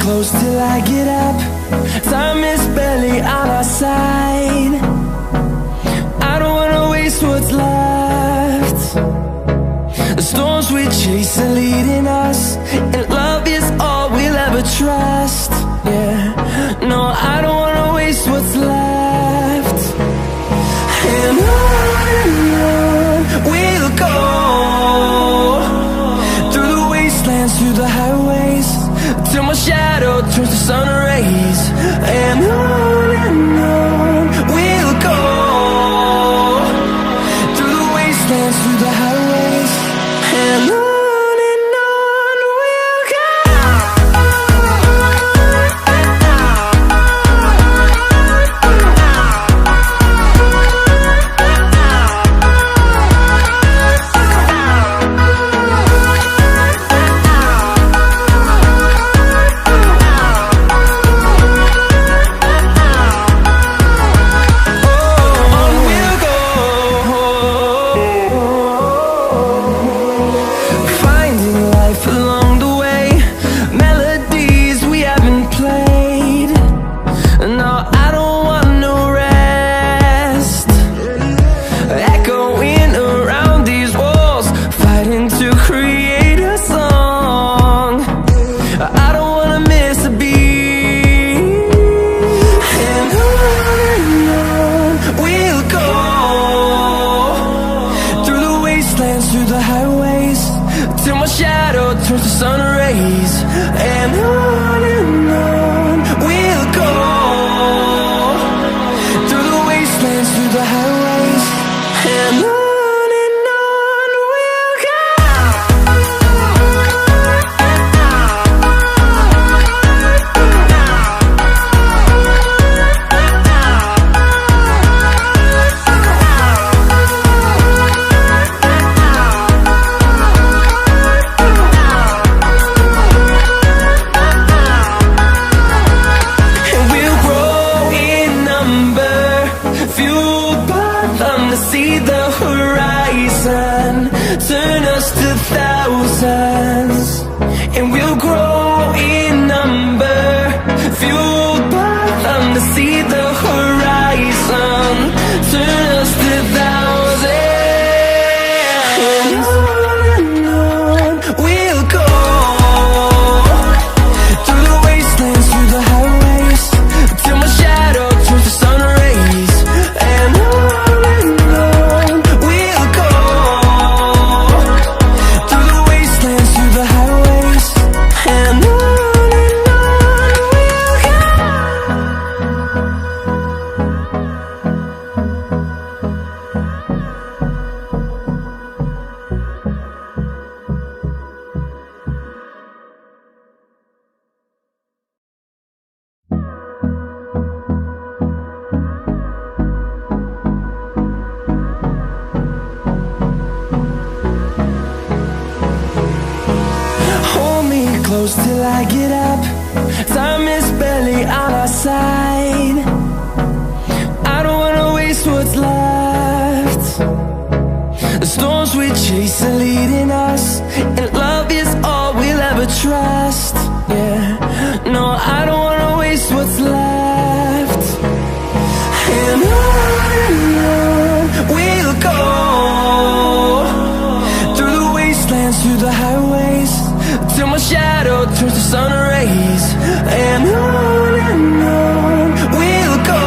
close till I get up. Time is barely on our side. I don't wanna waste what's left. The storms we chase are leading us, and love is all we'll ever trust. Yeah, no, I don't wanna waste what's left. And on we'll go, through the wastelands, through the highways, till my shadow turns to sun rays. And on we'll go, through the wastelands, through the highways, and on. Till I get up, time is barely on our side. I don't wanna waste what's left. The storms we chase are leading us, and love is all we'll ever trust. Yeah, no, I don't wanna waste what's left. And on we'll go, through the wastelands, through the highways, till my shadow turns to sun rays. And on we'll go,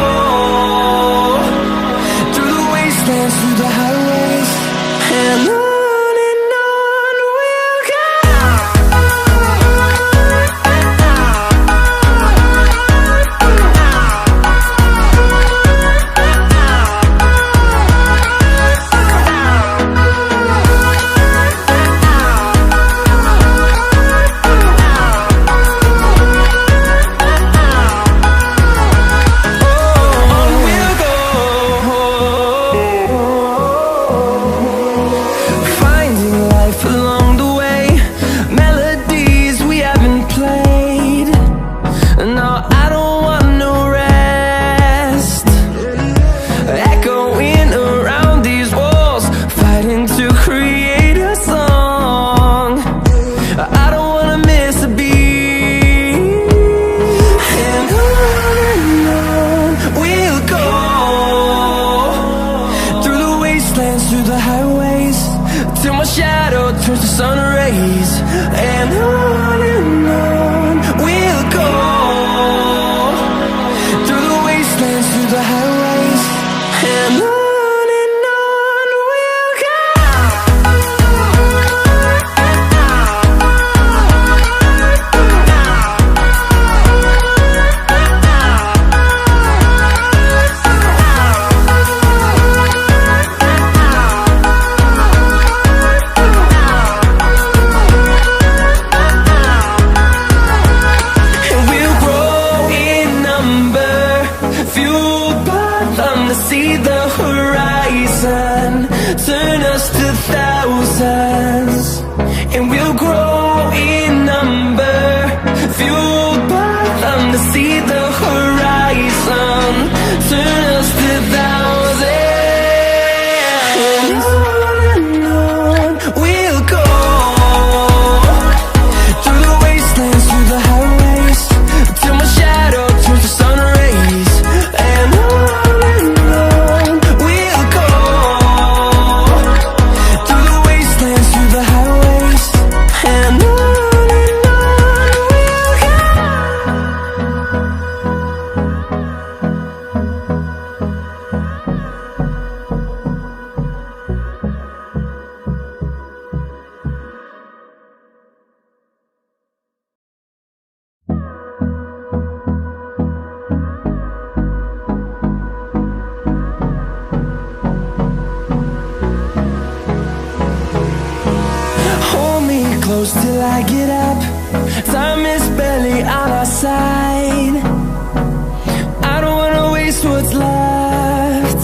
through the wastelands, through the highways, and on we'll go. sun rays, and on we'll go, through the wastelands, through the highways, and on we'll go. See the horizon, turn us to thousands, and we'll grow in number, fueled by them to see the horizon, turn us to thousands, and on we'll go, through the wastelands, through the highways, till my shadow turns to sun rays, and on close till I get up. Time is barely on our side. I don't wanna waste what's left.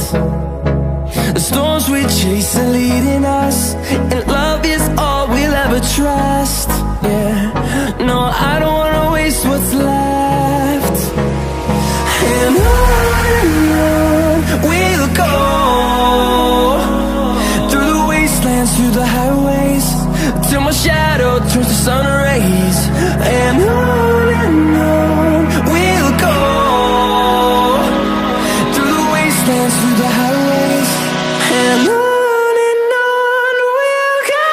The storms we chase are leading us, and love is all we'll ever trust. Yeah, no, I don't wanna waste what's left. And on we'll go, through the wastelands, through the highways, till my shadow turns to sun rays, and on we'll go, through the wastelands, through the highways, and on we'll go.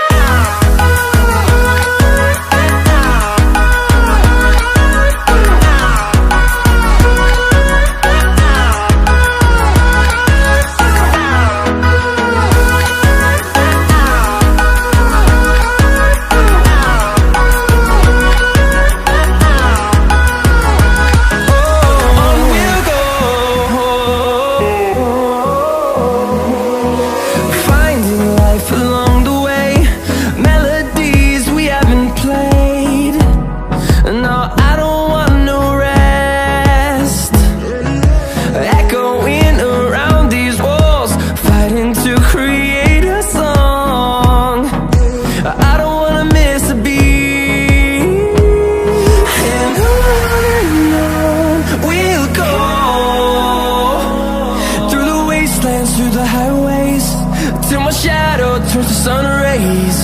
Turns to sun rays,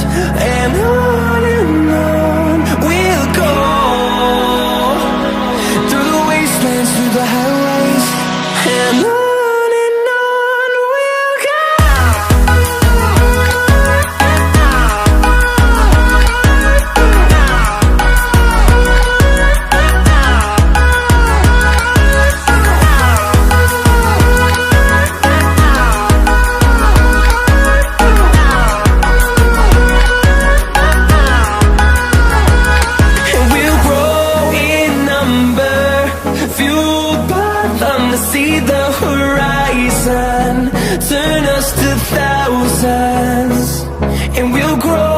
and on we'll go, through the wastelands, through the highways, and on we'll go. See the horizon, turn us to thousands, and we'll grow